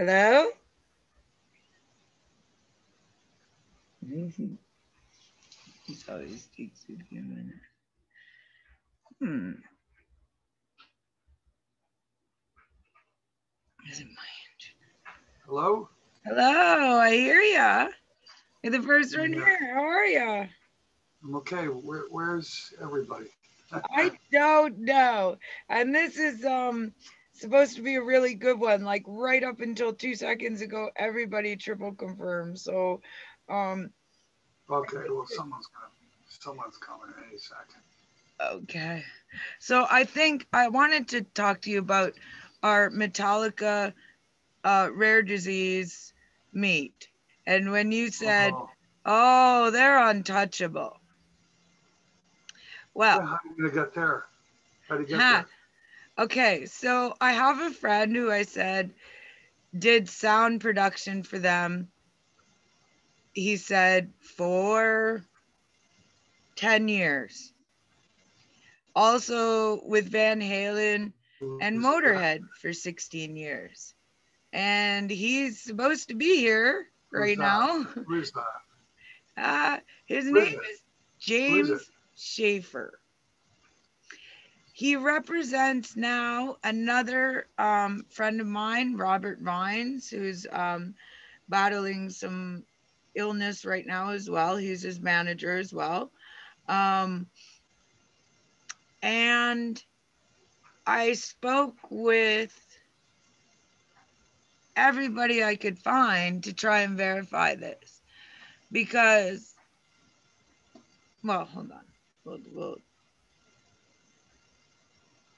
Hello? This always takes a few minutes. Is it my engine? Hello? Hello, I hear ya. You're the first one here. How are ya? I'm okay. Where's everybody? I don't know. And this is supposed to be a really good one. Like right up until 2 seconds ago, everybody triple confirmed. So Okay, well someone's coming any second. okay. So I think I wanted to talk to you about our Metallica rare disease meat. And when you said, oh, they're untouchable. Well, Yeah, how are you gonna get there? How do you get there? Okay, so I have a friend who I said did sound production for them. He said for 10 years. Also with Van Halen and Motorhead for 16 years. And he's supposed to be here right now. Who's that? His name is James Schaefer. He represents now another friend of mine, Robert Vines, who's battling some illness right now as well. He's his manager as well. And I spoke with everybody I could find to try and verify this because, well, hold on.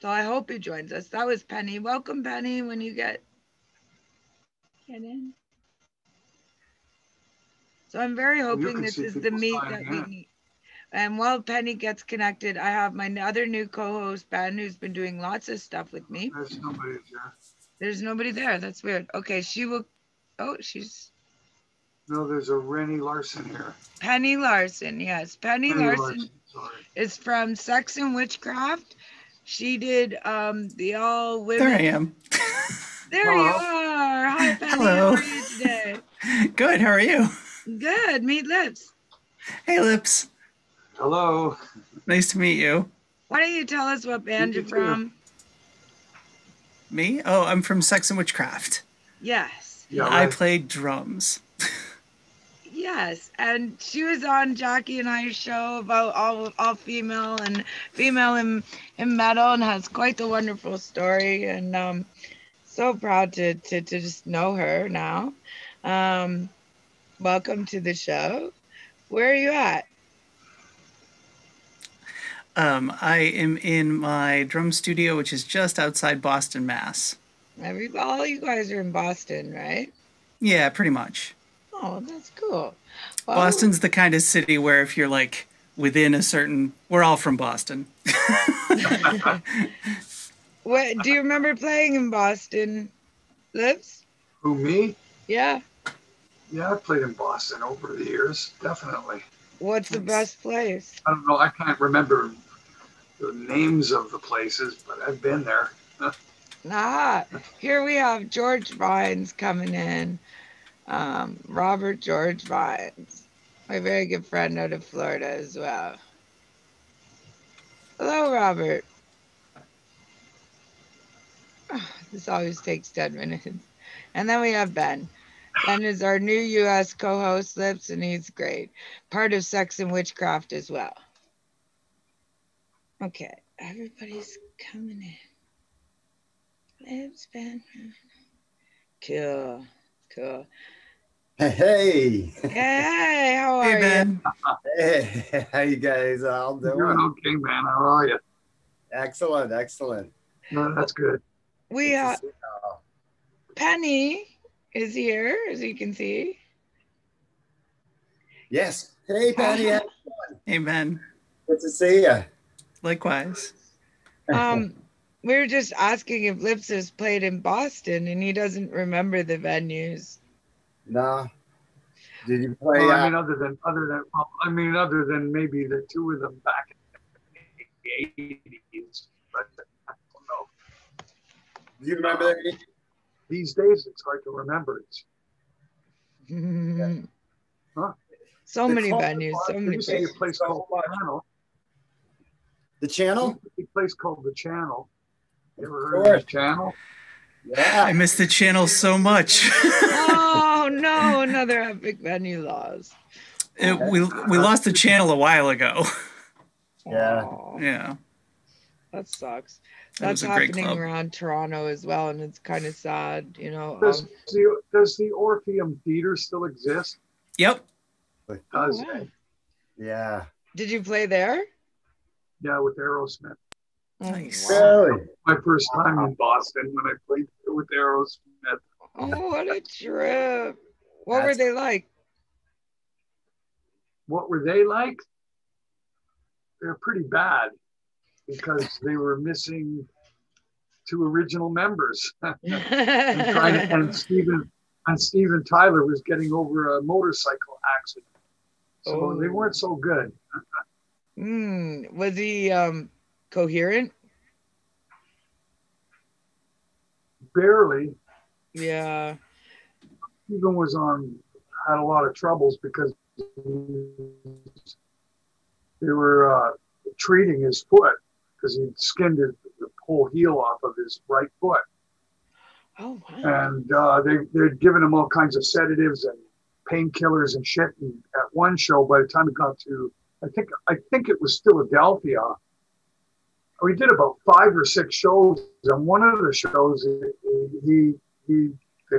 So I hope he joins us. That was Penny. Welcome, Penny, when you get in. So I'm very hoping this is the meat that we need. And while Penny gets connected, I have my other new co-host, Ben, who's been doing lots of stuff with me. There's nobody there. There's nobody there. That's weird. Okay, she will. Oh, she's. No, there's a Rennie Larson here. Penny Larson, yes. Penny Larson is from Sex and Witchcraft. She did the all women. There I am. There you are. Hi, Penny. Hello. How are you today? Good. How are you? Good. Meet Lips. Hey, Lips. Hello. Nice to meet you. Why don't you tell us what band you're from? Me? Oh, I'm from Sex and Witchcraft. Yes. Yeah, right. I played drums. Yes, and she was on Jackie and I's show about all female and female in metal, and has quite the wonderful story. And so proud to just know her now. Welcome to the show. Where are you at? I am in my drum studio, which is just outside Boston, Mass. All you guys are in Boston, right? Yeah, pretty much. Oh, that's cool. Well, Boston's the kind of city where if you're like within a certain, we're all from Boston. What do you remember playing in Boston, Lips? Who, me? Yeah. Yeah, I played in Boston over the years, definitely. What's the best place? I don't know. I can't remember the names of the places, but I've been there. Here we have George Vines coming in. Robert George Vines, my very good friend out of Florida as well. Hello, Robert. Oh, this always takes 10 minutes. And then we have Ben. Ben is our new U.S. co-host, Lips, and he's great. Part of Sex and Witchcraft as well. Okay, everybody's coming in. Lips, Ben. Cool. Hey. Hey, how are you? Hey, how you guys all doing? You're okay, man. How are you? Excellent. No, that's good. We have Penny is here, as you can see. Yes. Hey, Penny. Hey, Ben. Good to see you. Likewise. We were just asking if Lips has played in Boston, and he doesn't remember the venues. No. Did you play? Well, I mean, other than maybe the two of them back in the 80s, but I don't know. Do you remember that? these days it's hard to remember. Huh? So The many club- venues, so There many used to be a places. place So called much. the Channel. The There channel? used to be a place called the Channel. You ever heard Sure. of the Channel? Yeah. I miss the channel so much. Oh no, another epic venue loss. We lost the channel a while ago. Yeah. Aw, Yeah, that sucks. it That's was a great happening club. around Toronto as well, and it's kind of sad, you know. Does the Orpheum Theater still exist? Yep. Does wow. it? Yeah. Did you play there? Yeah, with Aerosmith. Oh, Nice. wow. Really? My first time in Boston when I played with Aerosmith. Oh, what a trip. What were That's- they like? What were they like? They're pretty bad because they were missing two original members. and Steven Tyler was getting over a motorcycle accident. So they weren't so good. Was he coherent? Barely. Yeah. Steven had a lot of troubles because they were treating his foot because he'd skinned the whole heel off of his right foot. Oh wow. And they'd given him all kinds of sedatives and painkillers and shit. And at one show, by the time it got to, I think it was Philadelphia, we did about 5 or 6 shows. And one of the shows, they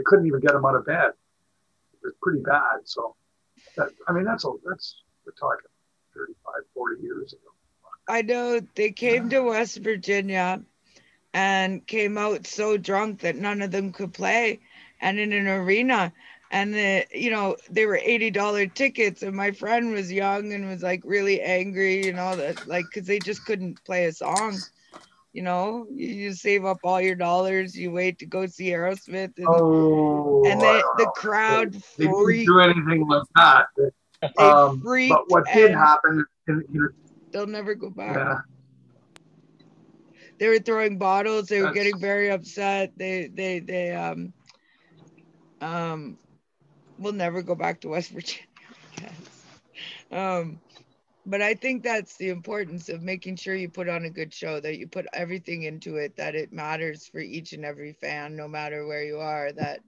couldn't even get him out of bed. It was pretty bad. So, we're talking 35, 40 years ago. I know they came to West Virginia and came out so drunk that none of them could play, and in an arena, and they were $80 tickets, and my friend was young and was like really angry, that like because they just couldn't play a song. You save up all your dollars, you wait to go see Aerosmith, and the crowd they didn't freaked. do anything like that. Freaked, but what did and happen, they'll never go back. yeah, They were throwing bottles. They were That's- getting very upset. They will never go back to West Virginia. Yes. But I think that's the importance of making sure you put on a good show, that you put everything into it, that it matters for each and every fan, no matter where you are, that,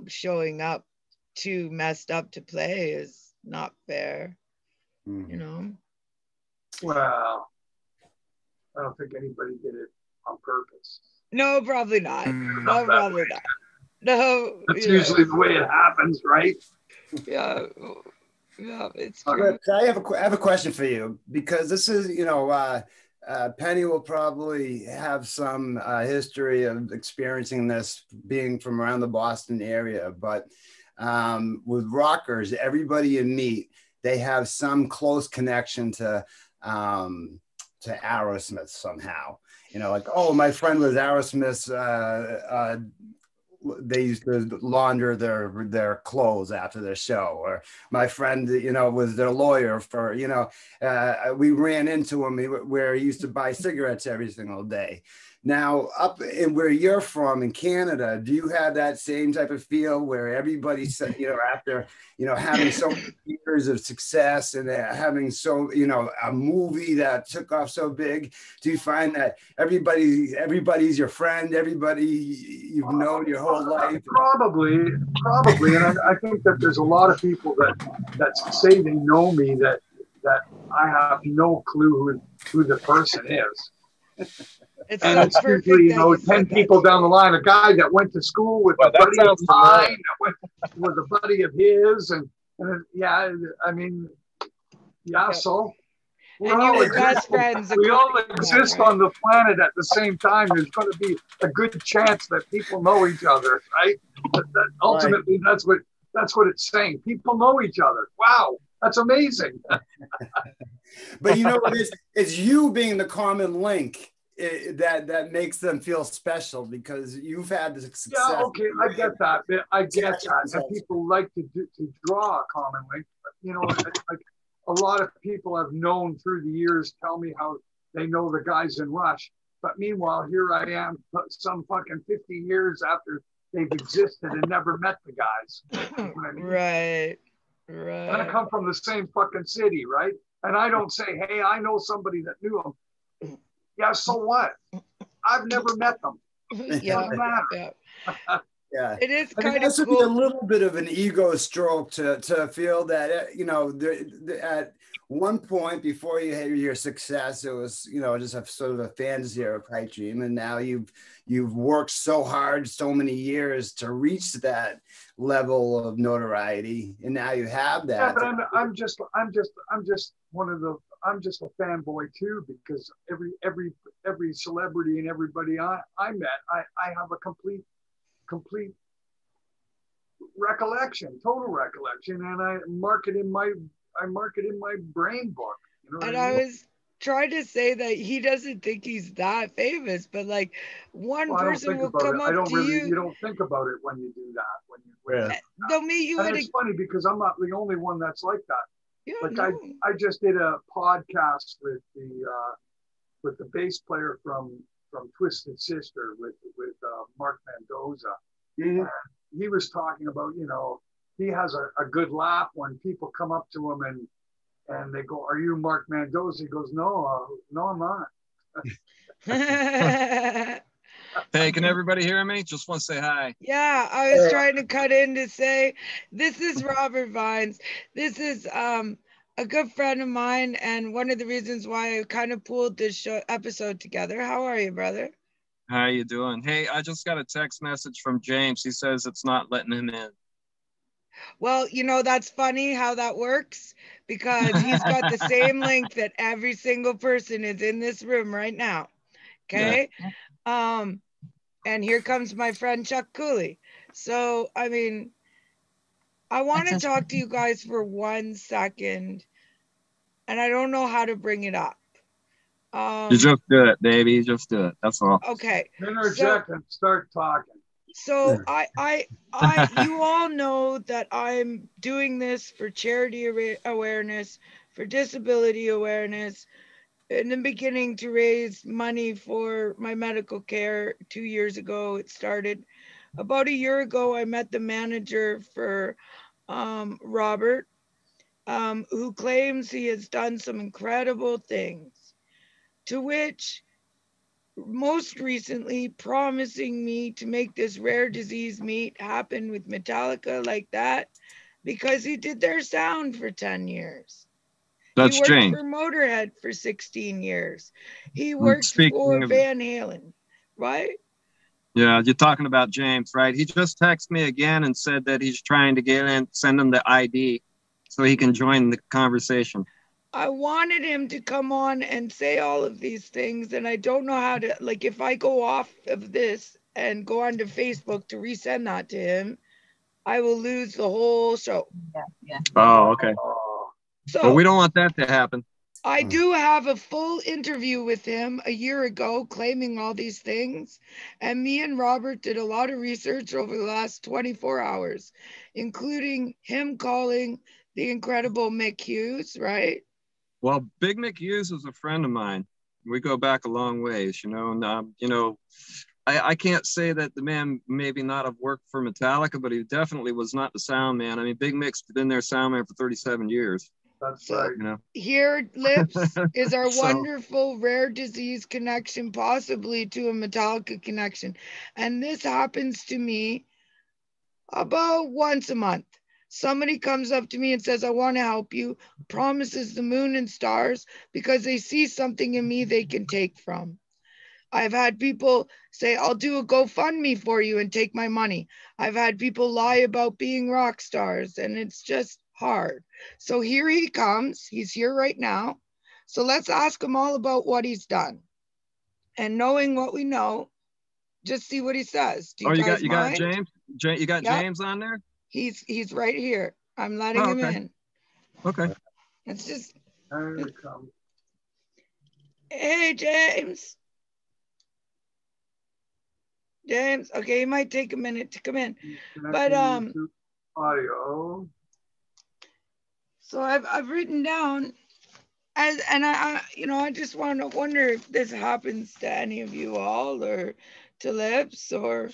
showing up too messed up to play is not fair, well, I don't think anybody did it on purpose. No, probably not. No, probably not. No. That's usually the way it happens, right? Yeah. Yeah, it's true. But I have a question for you, because this is, Penny will probably have some history of experiencing this being from around the Boston area, but with rockers, everybody you meet, they have some close connection to Aerosmith somehow. Like, oh, my friend was Aerosmith's. They used to launder their clothes after their show, or my friend, was their lawyer for, we ran into him where he used to buy cigarettes every single day. Now, up in where you're from in Canada, do you have that same type of feel where everybody, after, having so many years of success and having a movie that took off so big, do you find that everybody's your friend, everybody you've known your whole life? Probably, and I think that there's a lot of people that say they know me that I have no clue who the person is. It's And so it's perfect usually, that you 10 said that. people down the line, a guy that went to school with a buddy of mine, with a buddy of his, and yeah, I mean, yeah, Yep. so And you were best friends. we all according to that, exist right? on the planet at the same time. There's going to be a good chance that people know each other, right? That ultimately, that's what it's saying. People know each other. Wow, that's amazing. But it's you being the common link that makes them feel special, because you've had the success. Yeah, okay, I get that. And people like to draw a common link. But, like a lot of people I've known through the years tell me how they know the guys in Rush, But meanwhile, here I am, some fucking 50 years after they've existed and never met the guys. You know what I mean? Right. And I Right. come from the same fucking city, right? And I don't say, hey, I know somebody that knew them. Yeah, so what? I've never met them. Yeah. Doesn't matter. Yeah. Yeah. It is I mean, kind that of should be a cool. little bit of an ego stroke to feel that, you know, at one point before you had your success, it was, you know, just a sort of a fantasy or a pipe dream. And now you've worked so hard, so many years to reach that level of notoriety. And now you have Yeah, that. but I'm just one of the, I'm just a fanboy too, because every celebrity and everybody I met, I have a complete recollection, total recollection, and I mark it in my brain book. You know what And I I mean? was trying to say that he doesn't think he's that famous, but like one Well, I don't person think will about come it. I up don't to really. you. You don't think about it when you do that. They'll meet you And at it's a. funny because I'm not the only one that's like that. Yeah, Like no. I just did a podcast with the bass player from Twisted Sister with Mark Mendoza. Mhm. He was talking about, you know, he has a good laugh when people come up to him and they go, "Are you Mark Mendoza?" He goes, "No, no, I'm not." Hey, can everybody hear me? Just want to say hi. Yeah, I was trying to cut in to say this is Robert Vines. This is a good friend of mine, and one of the reasons why I kind of pulled this episode together. How are you, brother? How you doing? Hey, I just got a text message from James. He says it's not letting him in. Well, you know, that's funny how that works because he's got the same link that every single person is in this room right now. Okay. And here comes my friend Chuck Cooley. So, I mean, I want to talk to you guys for 1 second, and I don't know how to bring it up. You just do it, baby. Just do it. That's all. Okay. Interject and start talking. So you all know that I'm doing this for charity awareness, for disability awareness, in the beginning to raise money for my medical care. 2 years ago, it started. About a year ago, I met the manager for Robert, who claims he has done some incredible things, to which most recently promising me to make this rare disease meet happen with Metallica like that because he did their sound for 10 years. That's he worked James. for Motorhead for 16 years. He worked Speaking for of- Van Halen, right? Yeah, you're talking about James, right? He just texted me again and said that he's trying to get in, send him the ID so he can join the conversation. I wanted him to come on and say all of these things, and I don't know how to, like, if I go off of this and go onto Facebook to resend that to him, I will lose the whole show. Yeah. Oh, okay. So Well, we don't want that to happen. I do have a full interview with him a year ago claiming all these things. And me and Robert did a lot of research over the last 24 hours, including him calling the incredible Mick Hughes, right? Well, Big Mick Hughes is a friend of mine. We go back a long ways, you know, and, I can't say that the man maybe not have worked for Metallica, but he definitely was not the sound man. I mean, Big Mick's been their sound man for 37 years. That's So right. You know, here, Lips, is our So- wonderful rare disease connection, possibly to a Metallica connection. And this happens to me about once a month. Somebody comes up to me and says, I want to help you, promises the moon and stars because they see something in me they can take from. I've had people say, I'll do a GoFundMe for you and take my money. I've had people lie about being rock stars, and it's just hard. So here he comes. He's here right now. So let's ask him all about what he's done. And knowing what we know, just see what he says. Do you guys you got mind? James? You got Yep. James on there? He's right here. I'm letting him okay. in. Okay. It's just, Here it comes. hey, James. James, okay, he might take a minute to come in. But Connecting to audio. so I've written down And I just want to wonder if this happens to any of you all, or to Lips, or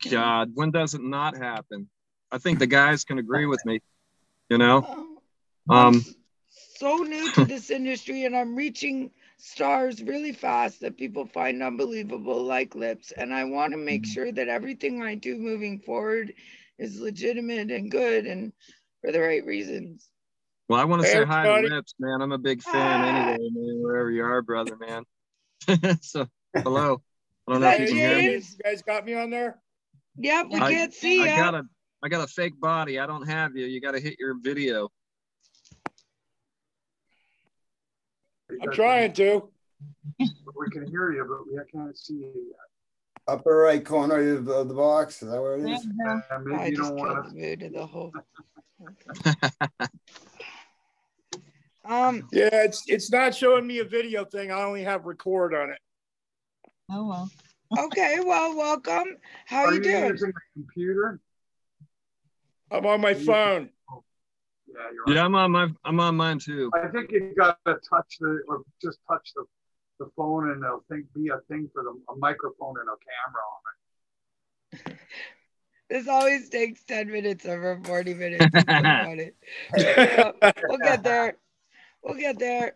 God, when does it not happen? I think the guys can agree with me. You know, I'm so new to this industry, and I'm reaching stars really fast that people find unbelievable, like Lips. And I want to make sure that everything I do moving forward is legitimate and good and for the right reasons. well, I want to Hey, say hi to everybody. Lips, man. I'm a big fan anyway, man, wherever you are, brother, man. So, hello. I don't know if Is you that can hear me. James? You guys got me on there? Yep, we I- can't see ya. I got a fake body. I don't have you. You got to hit your video. I'm trying to. We can hear you, but we can't see you yet. Upper right corner of the box. Is that where it is? Maybe I you just don't killed want the to. mood of the whole. Yeah, it's not showing me a video thing. I only have record on it. Oh well. Okay, well, welcome. How Are you you doing? using a computer? I'm on my phone. Yeah, you're Yeah, right. I'm on mine too. I think you got to touch just touch the phone, and they'll be a thing for a microphone and a camera on it. This always takes 10 minutes over 40 minutes. It's so funny. We'll get there. We'll get there.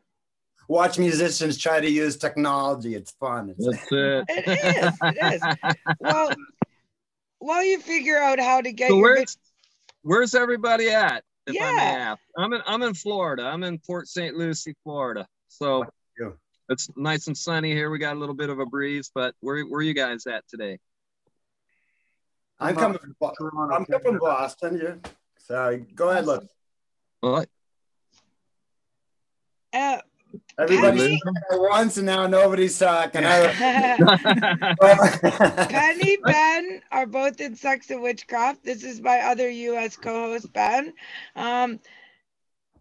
Watch musicians try to use technology. It's fun. That's it. It is. Well, while you figure out how to get So your where's everybody at? If I may Yeah. ask. I'm in Florida. I'm in Port St. Lucie, Florida. So Yeah. it's nice and sunny here. We got a little bit of a breeze, but where are you guys at today? I'm coming from Toronto, I'm coming from Canada. Boston. Yeah. Sorry. Go ahead, look. What? Everybody Penny? at once, and now nobody's talking. Penny, Ben are both in Sex and Witchcraft. This is my other U.S. co-host, Ben.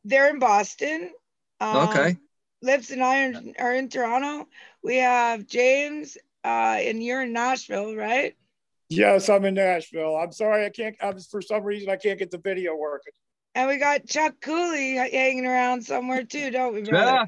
They're in Boston. Okay. Lips and I are in Toronto. We have James, and you're in Nashville, right? Yes, I'm in Nashville. I'm sorry, for some reason I can't get the video working. And we got Chuck Cooley hanging around somewhere too, don't we, brother? Yeah.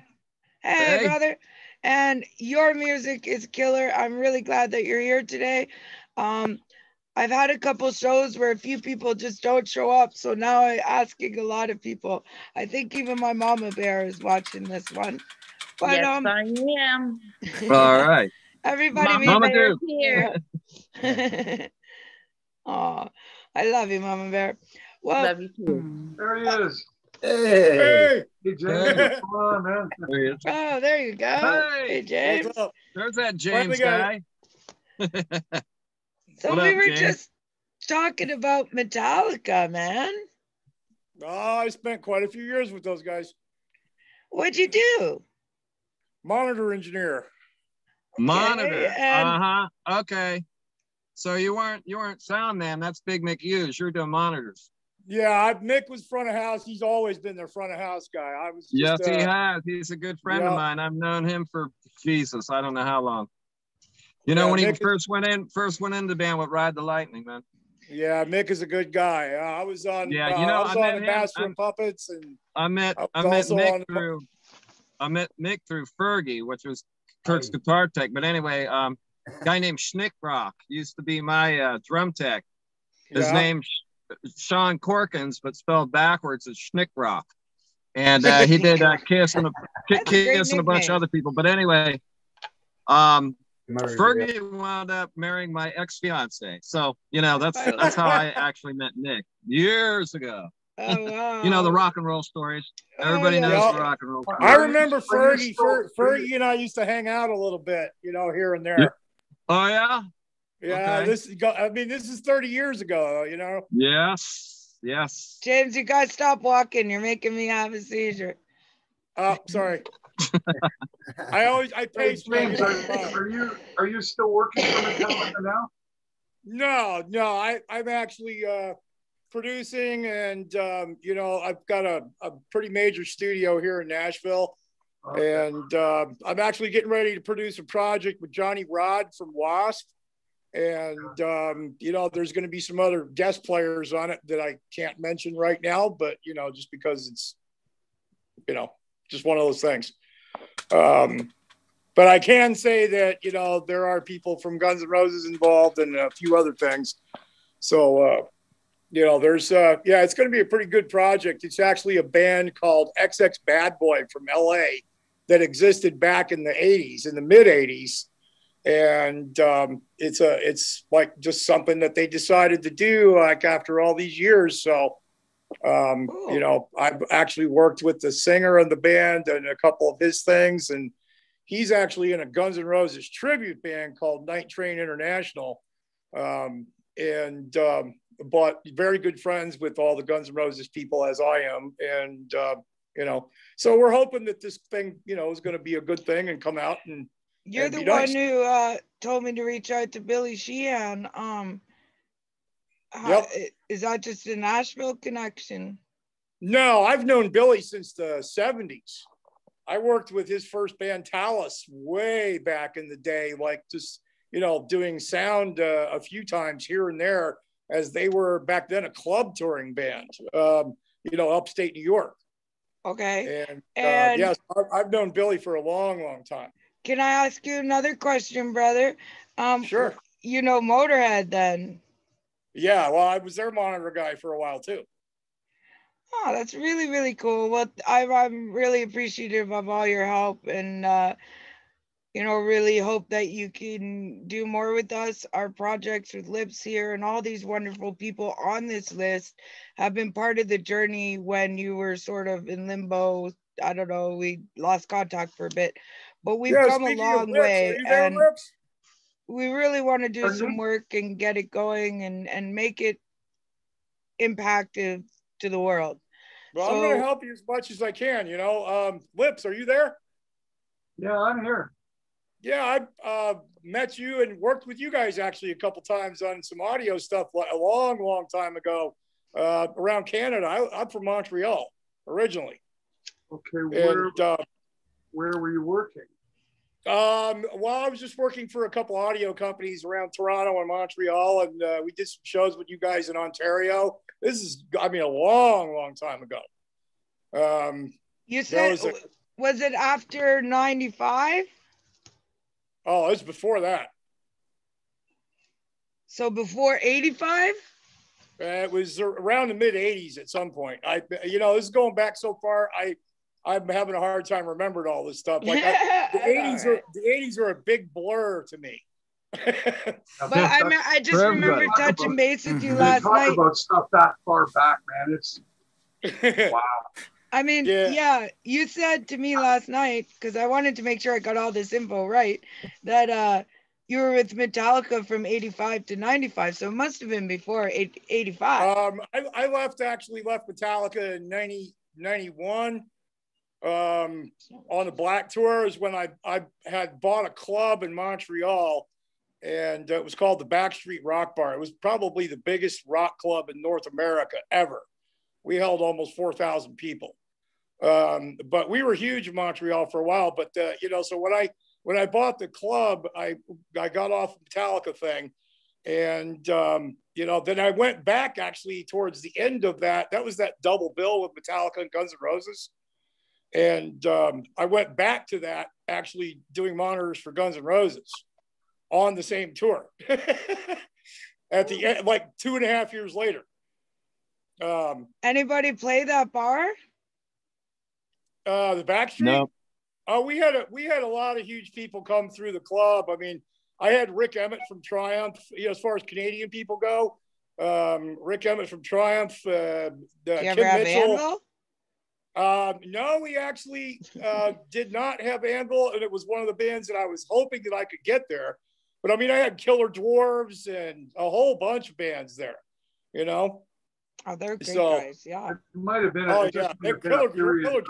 Hey, Hey. brother. And your music is killer. I'm really glad that you're here today. I've had a couple shows where a few people just don't show up. So now I'm asking a lot of people. I think even my mama bear is watching this one. But Yes, I am. All right. everybody Mama meet Bear here. Oh, I love you, Mama Bear. Well, Love you too. There he is. Hey. Hey, Hey, James, what's going on, man? There he is. oh, there you go. Hey, Hey, James. what's up? There's that James Finally got guy. So What we up, were James? just talking about Metallica, man. Oh, I spent quite a few years with those guys. What'd you do? Monitor engineer. Monitor. and- Okay. So you weren't sound man. That's Big Mick Hughes. You're doing monitors. Yeah, Mick was front of house. He's always been their front of house guy. I was just, Yes, he has. He's a good friend of yeah. mine. I've known him for Jesus, I don't know how long. You know, Yeah, when he Mick is- first went in the band with Ride the Lightning, man. Yeah, Mick is a good guy. I was on. Yeah, I was I met on him. Master of Puppets, and I met I was also Mick through Fergie, which was Kurt's guitar tech. But anyway, guy named Schnickrock used to be my drum tech. His yeah. name's Sean Corkins, but spelled backwards is Schnickrock. And he did Kiss and a bunch of nickname. other people. But anyway, Fergie wound up marrying my ex-fiance. So, you know, that's how I actually met Nick years ago. Oh, wow. You know, the rock and roll stories. Oh, Everybody yeah. knows Yeah. the rock and roll stories. I remember Are you Fergie. still- Fergie and I used to hang out a little bit, here and there. Oh, yeah? Yeah, Okay. this is 30 years ago, Yes. James, you gotta stop walking. You're making me have a seizure. Oh, sorry. I Hey, pace James, myself. are you still working for Metallica now? No, I'm actually producing, and I've got a pretty major studio here in Nashville, and I'm actually getting ready to produce a project with Johnny Rod from Wasp, and there's going to be some other guest players on it that I can't mention right now, but just because it's just one of those things. But I can say that, you know, there are people from Guns N' Roses involved and a few other things. So, you know, there's, yeah, it's going to be a pretty good project. It's actually a band called XX Bad Boy from LA that existed back in the 80s, in the mid 80s. And it's like just something that they decided to do like after all these years. So, you know, I've actually worked with the singer of the band and a couple of his things. And he's actually in a Guns N' Roses tribute band called Night Train International. But very good friends with all the Guns N' Roses people, as I am. And, you know, so we're hoping that this thing, you know, is going to be a good thing and come out and you're the one nice. who told me to reach out to Billy Sheehan. Yep. Is that just a Nashville connection? No, I've known Billy since the 70s. I worked with his first band, Talus, way back in the day, like just, you know, doing sound a few times here and there, as they were back then a club touring band, you know, upstate New York. Okay. And yes, I've known Billy for a long, long time. Can I ask you another question, brother? Sure. You know Motorhead then? Yeah, well, I was their monitor guy for a while too. Oh, that's really, really cool. Well, I'm really appreciative of all your help and, you know, really hope that you can do more with us. Our projects with Lips here and all these wonderful people on this list have been part of the journey when you were sort of in limbo. I don't know, we lost contact for a bit, but we've come a long way. Are you there, Lips? We really want to do some work and get it going and make it impactful to the world. Well, so, I'm going to help you as much as I can, you know. Lips, are you there? Yeah, I'm here. Yeah, I met you and worked with you guys actually a couple times on some audio stuff a long, long time ago around Canada. I'm from Montreal originally. Okay, where were you working? Well, I was just working for a couple audio companies around Toronto and Montreal, and we did some shows with you guys in Ontario. This is, I mean, a long, long time ago. You said, was it after 95? Oh, it was before that. So before 85? It was around the mid 80s at some point. You know, this is going back so far. I'm having a hard time remembering all this stuff. Like the 80s are a big blur to me. But I just remember touching base with you last night. Talk about stuff that far back, man. It's wow. I mean, yeah, you said to me last night, because I wanted to make sure I got all this info right, that you were with Metallica from 85 to 95. So it must have been before 85. I left Metallica in 91 on the Black Tour is when I had bought a club in Montreal, and it was called the Backstreet Rock Bar. It was probably the biggest rock club in North America ever. We held almost 4,000 people. But we were huge in Montreal for a while. But, you know, so when I bought the club, I got off the Metallica thing. And, you know, then I went back actually towards the end of that. That was that double bill with Metallica and Guns N' Roses. And I went back to that actually doing monitors for Guns N' Roses on the same tour at the end, like 2.5 years later. Anybody play that bar? The Backstreet? No. Oh, we had a lot of huge people come through the club. I mean, I had Rick Emmett from Triumph, you know, as far as Canadian people go. Rick Emmett from Triumph, you ever have Anvil? No, we actually did not have Anvil, and it was one of the bands that I was hoping that I could get there. But I mean, I had Killer Dwarves and a whole bunch of bands there, you know. Oh, they're great guys, yeah. It might have been a period of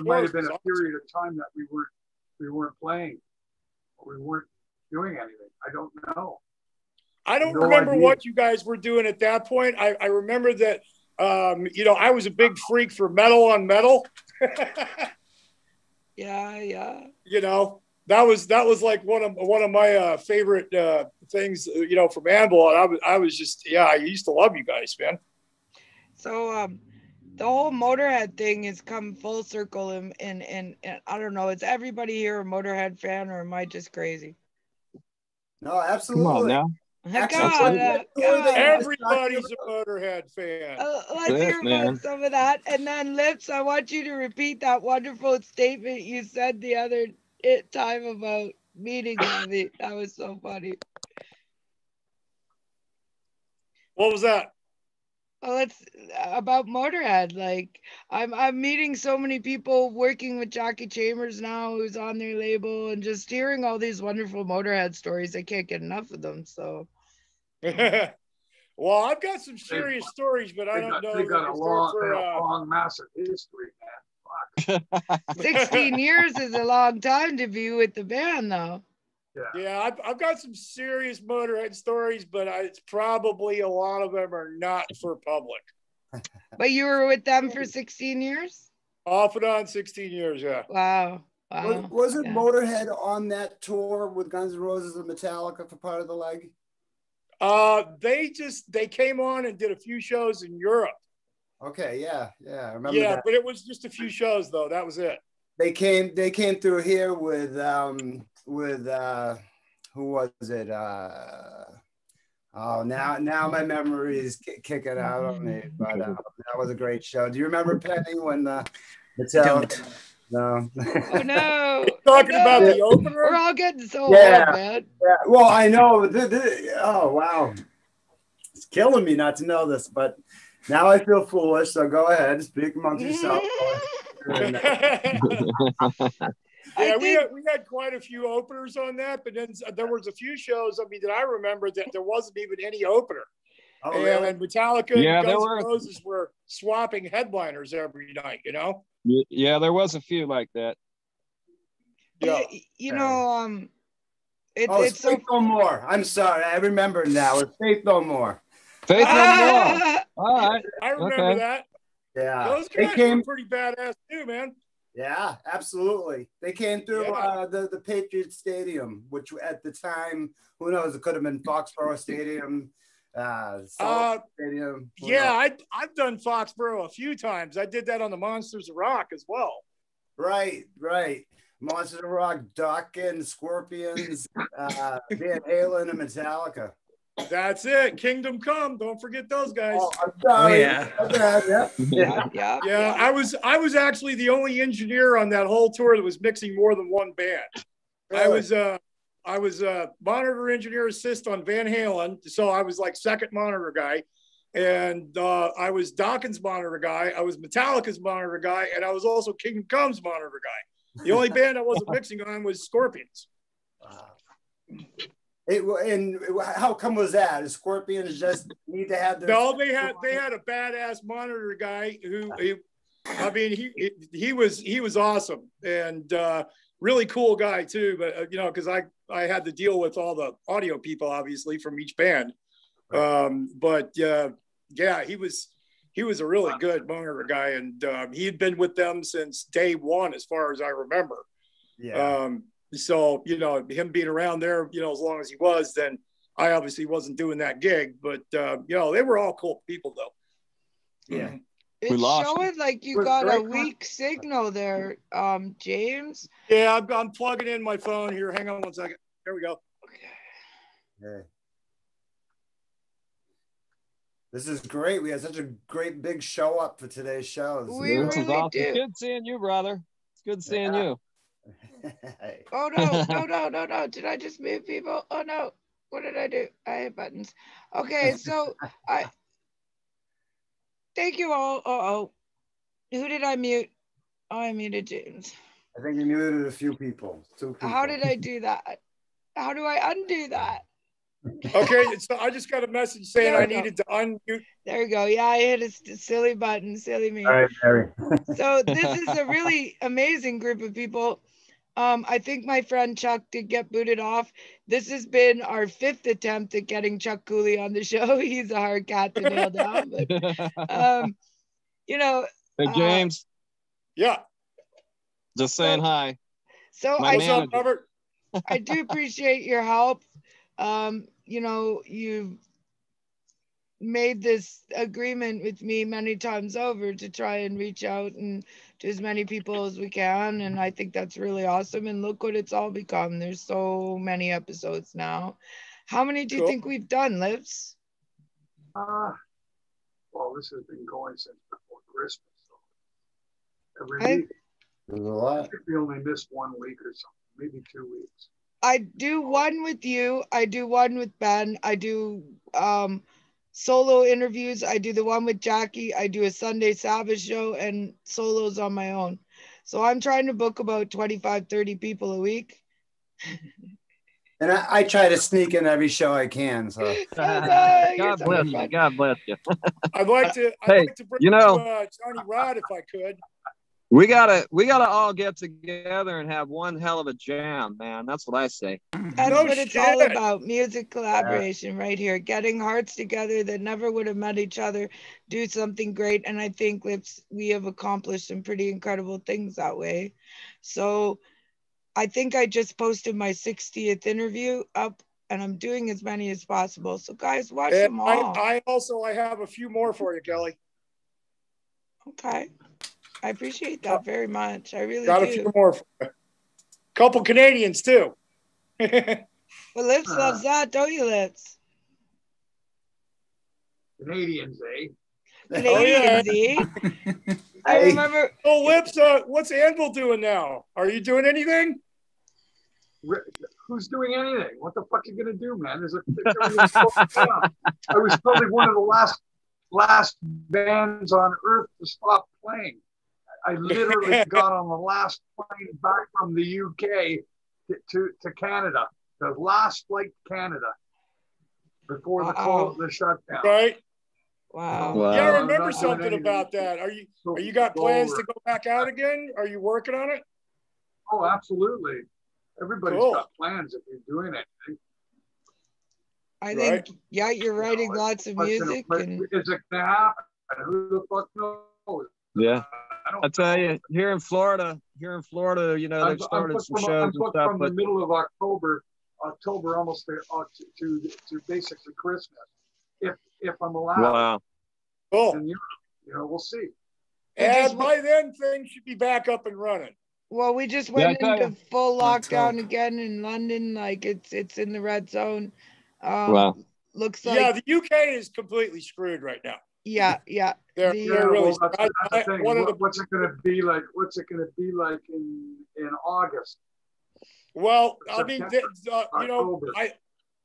time that we weren't playing, or we weren't doing anything. I don't know. I don't remember what you guys were doing at that point. I remember that, you know, I was a big freak for metal on metal. Yeah. You know, that was like one of my favorite things, you know, from Anvil. And I was just, I used to love you guys, man. So the whole Motorhead thing has come full circle, and I don't know. Is everybody here a Motorhead fan, or am I just crazy? No, Come on absolutely. now. God, Everybody's a Motorhead fan. let's That's it, hear man. about some of that. And then, Lips, I want you to repeat that wonderful statement you said the other time about meeting Heavy. That was so funny. What was that? Oh, it's about Motorhead. Like I'm meeting so many people working with Jackie Chambers now, who's on their label, and just hearing all these wonderful Motorhead stories. I can't get enough of them. So, well, I've got some serious stories, but I don't know. They got a long, massive history, man. Fuck. 16 years is a long time to be with the band, though. Yeah, I've got some serious Motorhead stories, but it's probably a lot of them are not for public. But you were with them for 16 years? Off and on 16 years, yeah. Wow. Wasn't Motorhead on that tour with Guns N' Roses and Metallica for part of the leg? They came on and did a few shows in Europe. Okay, yeah, I remember that. But it was just a few shows though. That was it. They came through here with who was it? Oh, now my memory is kicking out on me. But that was a great show. Do you remember, Penny, when Metallica? No. Oh no! Talking about the opener. We're all getting so old, man. Yeah. Well, I know. Oh wow, it's killing me not to know this, but now I feel foolish. So go ahead, speak amongst yourself. Yeah, we had quite a few openers on that, but then there was a few shows. I mean, that I remember that there wasn't even any opener. Oh, really? And Metallica and Guns N' Roses were swapping headliners every night. You know. Yeah, there was a few like that. Yeah, you know, it's Faith No More. I'm sorry, I remember now. It's Faith No More. Faith No More. All right, I remember that. Yeah, those guys were pretty badass too, man. Yeah, absolutely. They came through the Patriot Stadium, which at the time, who knows, it could have been Foxborough Stadium. Stadium. Yeah, I've done Foxborough a few times. I did that on the Monsters of Rock as well. Right. Monsters of Rock, Dawkins, Scorpions, Van Halen, and Metallica. That's it. Kingdom Come. Don't forget those guys. Oh, I'm sorry. Yeah. I was actually the only engineer on that whole tour that was mixing more than one band. Really? I was a monitor engineer assist on Van Halen, so I was like second monitor guy, and I was Dawkins monitor guy. I was Metallica's monitor guy, and I was also Kingdom Come's monitor guy. The only band I wasn't mixing on was Scorpions. And how come was that? The Scorpions just need to have their... No, they had a badass monitor guy who he was awesome and really cool guy too. But because I had to deal with all the audio people obviously from each band. But he was a really good monitor guy, and he had been with them since day one, as far as I remember. Yeah. So, him being around there, as long as he was, then I obviously wasn't doing that gig, but, they were all cool people though. Yeah. It's showing like you got a weak signal there, James. Yeah, I'm plugging in my phone here. Hang on one second. There we go. Okay. This is great. We had such a great big show up for today's show. This is awesome. It's good seeing you, brother. It's good seeing you. Oh no. Did I just mute people? Oh no. What did I do? I hit buttons. Okay, so thank you all. Who did I mute? Oh, I muted James. I think you muted a few people. 2 people. How did I do that? How do I undo that? Okay, so I just got a message saying I needed to unmute. There we go. Yeah, I hit a silly button. Silly me. All right, Mary. So this is a really amazing group of people. I think my friend Chuck did get booted off. This has been our 5th attempt at getting Chuck Cooley on the show. He's a hard cat to nail down. But, hey, James. Yeah. Just saying hi. So what's up, Robert? I do appreciate your help. made this agreement with me many times over to try and reach out and to as many people as we can. And I think that's really awesome. And look what it's all become. There's so many episodes now. How many do you think we've done, Lips? Well, this has been going since before Christmas. So every week. There's a lot. I think we only missed 1 week or something, maybe 2 weeks. I do one with you. I do one with Ben. I do solo interviews. I do the one with Jackie. I do a Sunday Sabbath show and solos on my own. So I'm trying to book about 25, 30 people a week. And I try to sneak in every show I can. So God bless you. God bless you. I'd like to bring Johnny Rod if I could. We gotta all get together and have one hell of a jam, man. That's what I say. That's what it's all about. Music collaboration right here. Getting hearts together that never would have met each other, do something great. And I think we have accomplished some pretty incredible things that way. So I think I just posted my 60th interview up, and I'm doing as many as possible. So guys, watch them all. I have a few more for you, Kelly. Okay. I appreciate that very much. I really got do. A few more. Couple Canadians too. Well, Lips loves that, don't you, Lips? Canadians, eh? Canadians, eh? I remember. Oh, Lips, what's Anvil doing now? Are you doing anything? Who's doing anything? What the fuck are you gonna do, man? I was probably one of the last bands on earth to stop playing. I literally got on the last plane back from the UK to Canada, the last flight to Canada before the shutdown. Right. Wow. Yeah, I remember something about that. Are you got plans to go back out again? Are you working on it? Oh, absolutely. Everybody's got plans if you're doing anything. I think, yeah, you're writing lots of music. Is it gonna happen? Who the fuck knows? Yeah. I tell you, here in Florida, they've started some shows and stuff. From the middle of October almost to basically Christmas, if I'm allowed. Wow. Cool. And we'll see. And by then, things should be back up and running. Well, we just went into full lockdown again in London. Like it's in the red zone. Wow. Looks like. Yeah, the UK is completely screwed right now. Yeah. They're really. That's the thing. What's it going to be like? What's it going to be like in August? Well, I mean,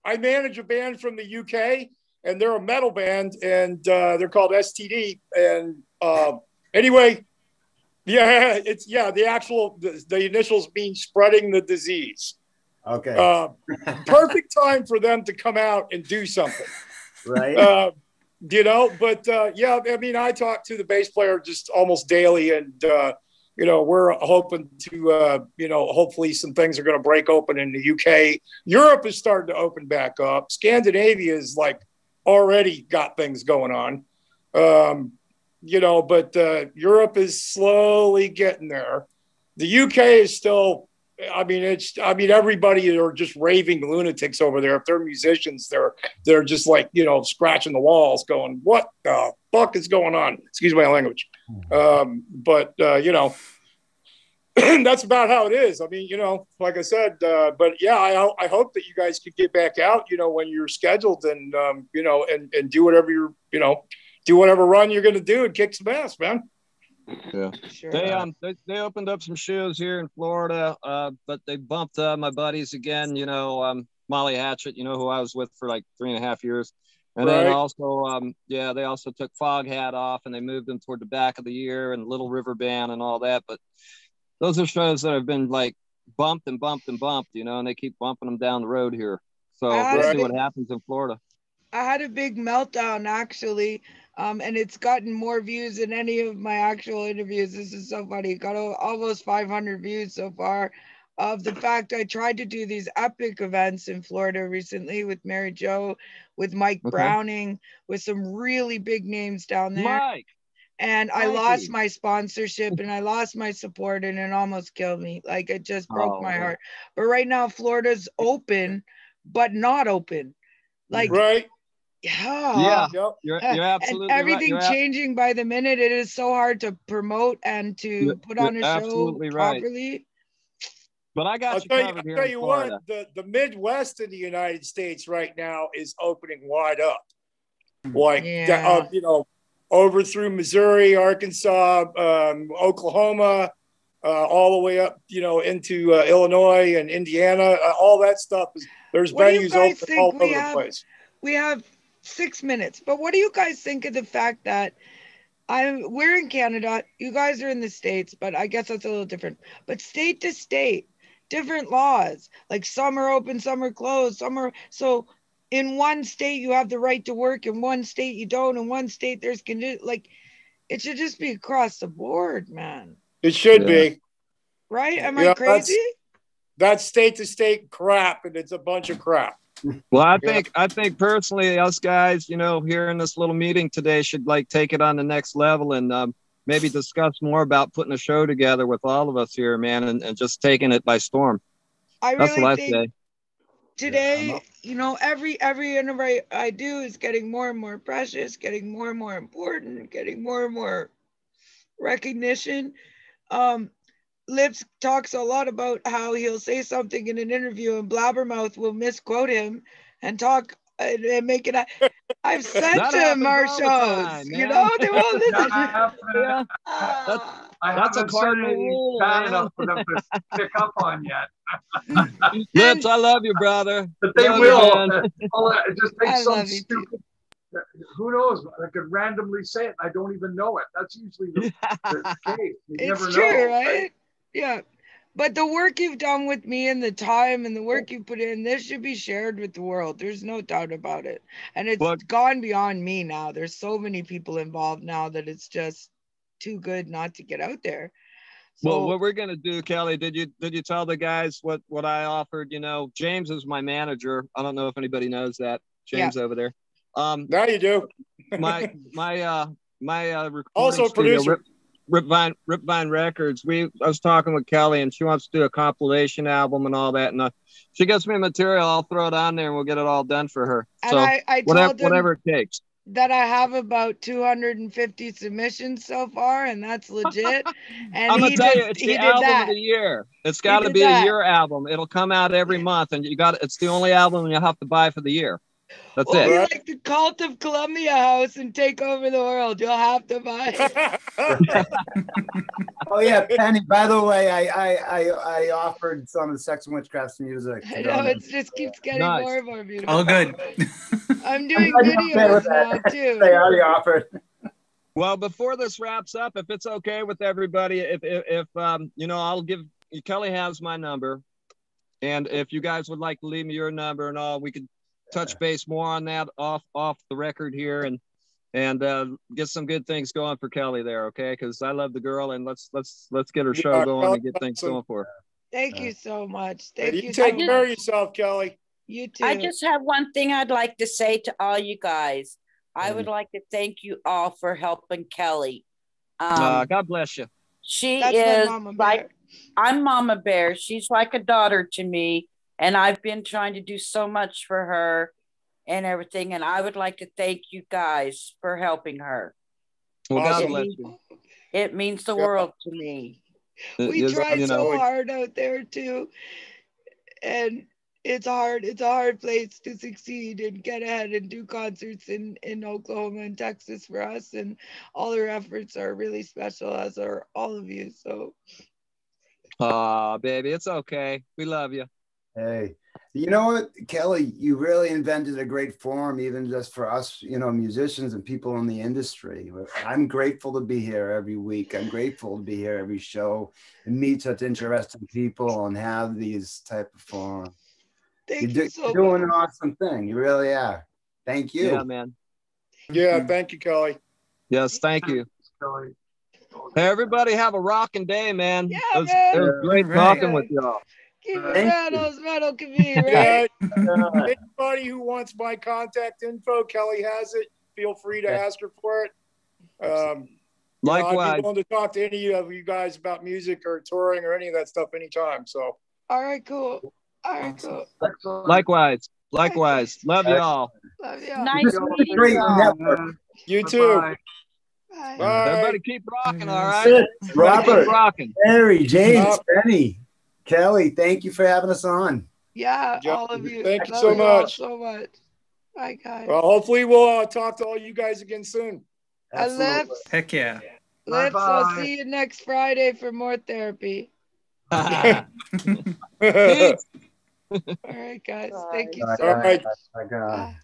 I manage a band from the UK, and they're a metal band, and they're called STD. And anyway, the initials mean spreading the disease. Okay. Perfect time for them to come out and do something. Right. But I mean, I talk to the bass player just almost daily, and we're hoping to, hopefully some things are going to break open in the UK. Europe is starting to open back up. Scandinavia is already got things going on, but Europe is slowly getting there. The UK is still. I mean, everybody are just raving lunatics over there. If they're musicians, they're just scratching the walls, going, "What the fuck is going on?" Excuse my language, but that's about how it is. I mean, like I said, but yeah, I hope that you guys could get back out, when you're scheduled, and and do whatever do whatever run you're going to do and kick some ass, man. Yeah, sure. They opened up some shows here in Florida, but they bumped my buddies again. Molly Hatchet, who I was with for like 3.5 years, and then also, they also took Foghat off and they moved them toward the back of the year, and Little River Band and all that. But those are shows that have been bumped and bumped and bumped, and they keep bumping them down the road here. So we'll see what happens in Florida. I had a big meltdown actually. And it's gotten more views than any of my actual interviews. This is so funny. Got almost 500 views so far of the fact I tried to do these epic events in Florida recently with Mary Jo, with Mike Browning, with some really big names down there. Mike. And I lost my sponsorship and I lost my support, and it almost killed me. It just broke my heart. But right now, Florida's open, but not open. Right. Yeah. You're And absolutely right. everything changing by the minute. It is so hard to promote and to put on a show absolutely right. properly. But I got I'll you tell covered here I'll tell in you Florida. what, the Midwest in the United States right now is opening wide up. Like, you know, over through Missouri, Arkansas, Oklahoma, all the way up, you know, into Illinois and Indiana. All that stuff there's What do you venues guys open think? all over the place. We have 6 minutes, but what do you guys think of the fact that we're in Canada, you guys are in the States, but I guess that's a little different. But state to state, different laws, like some are open, some are closed, so in one state you have the right to work, in one state you don't, in one state there's like it should just be across the board, man. It should be. Right? Am I crazy? That's state to state crap, and it's a bunch of crap. Well, I think personally, us guys, you know, here in this little meeting today should like take it on the next level and maybe discuss more about putting a show together with all of us here, man, and just taking it by storm. That's what I say. Today, you know, every interview I do is getting more and more precious, getting more and more important, getting more and more recognition. Lips talks a lot about how he'll say something in an interview and Blabbermouth will misquote him and talk and make it. I've said to him our shows, you know, they won't listen. That's a cardinal rule. Bad enough for them to pick up on yet. Lips, I love you, brother. But they will. It just takes some stupid. Who knows? I could randomly say it. I don't even know it. That's usually the case. You never true, know, right? Yeah. But the work you've done with me and the time and the work you put in, this should be shared with the world. There's no doubt about it. And it's gone beyond me now. There's so many people involved now that it's just too good not to get out there. So, well, what we're gonna do, Kelly, did you tell the guys what I offered? You know, James is my manager. I don't know if anybody knows that. James over there. Now you do. my also producer. Ripvine Records. I was talking with Kelly, and she wants to do a compilation album and all that. And she gets me material. I'll throw it on there, and we'll get it all done for her. And so I told whatever it takes. That I have about 250 submissions so far, and that's legit. And I'm gonna tell you, it's the album of the year. It's got to be a year album. It'll come out every month, and it's the only album you have to buy for the year. That's it. Be like the Cult of Columbia House and take over the world. You'll have to buy it. Oh yeah, Penny. By the way, I offered some of the Sex and Witchcraft's music. I know it just keeps getting more and more beautiful. Oh, good. I'm doing videos now too. They already offered. Well, before this wraps up, if it's okay with everybody, if you know, I'll give Kelly has my number, and if you guys would like to leave me your number and all, we could touch base more on that off the record here and get some good things going for Kelly there, okay? Because I love the girl, and let's get her show going and get things going for her. Thank you so much. Thank you. Take care of yourself, Kelly. You too. I just have one thing I'd like to say to all you guys. I would like to thank you all for helping Kelly. God bless you. That's I'm Mama Bear. She's like a daughter to me. And I've been trying to do so much for her and everything. And I would like to thank you guys for helping her. Well, God bless you. It means the world to me. We tried so hard out there too. And it's hard. It's a hard place to succeed and get ahead and do concerts in Oklahoma and Texas for us. And all our efforts are really special, as are all of you. So. Baby, it's okay. We love you. Hey, you know what, Kelly, you really invented a great forum, even just for us, you know, musicians and people in the industry. I'm grateful to be here every week. I'm grateful to be here every show and meet such interesting people and have these type of forums. You're doing an awesome thing. You really are. Thank you. Yeah, man. Yeah, thank you, Kelly. Yes, thank you. Hey, everybody have a rocking day, man. Yeah, it was great talking with y'all. Keep it as metal can be, right? Anybody who wants my contact info, Kelly has it. Feel free to ask her for it. Likewise. I'd be willing to talk to any of you guys about music or touring or any of that stuff anytime. So. All right, cool. All right, cool. Likewise. Likewise. Love y'all. Love y'all. Nice This is a meeting great y'all. network. You too. Bye. Bye. Bye. Everybody keep rocking, all right? Good. Everybody Robert, keep rocking. Harry, James, Yep. Benny, Kelly, thank you for having us on. Yeah, Yep. all of you. Thank you Love so you all much. so much. Bye, guys. Well, hopefully we'll talk to all you guys again soon. Lips. Heck yeah. Lips, I'll Bye-bye. see you next Friday for more therapy. Peace. All right, guys. Thank you Bye, so All much. right. bye, bye, bye. Bye.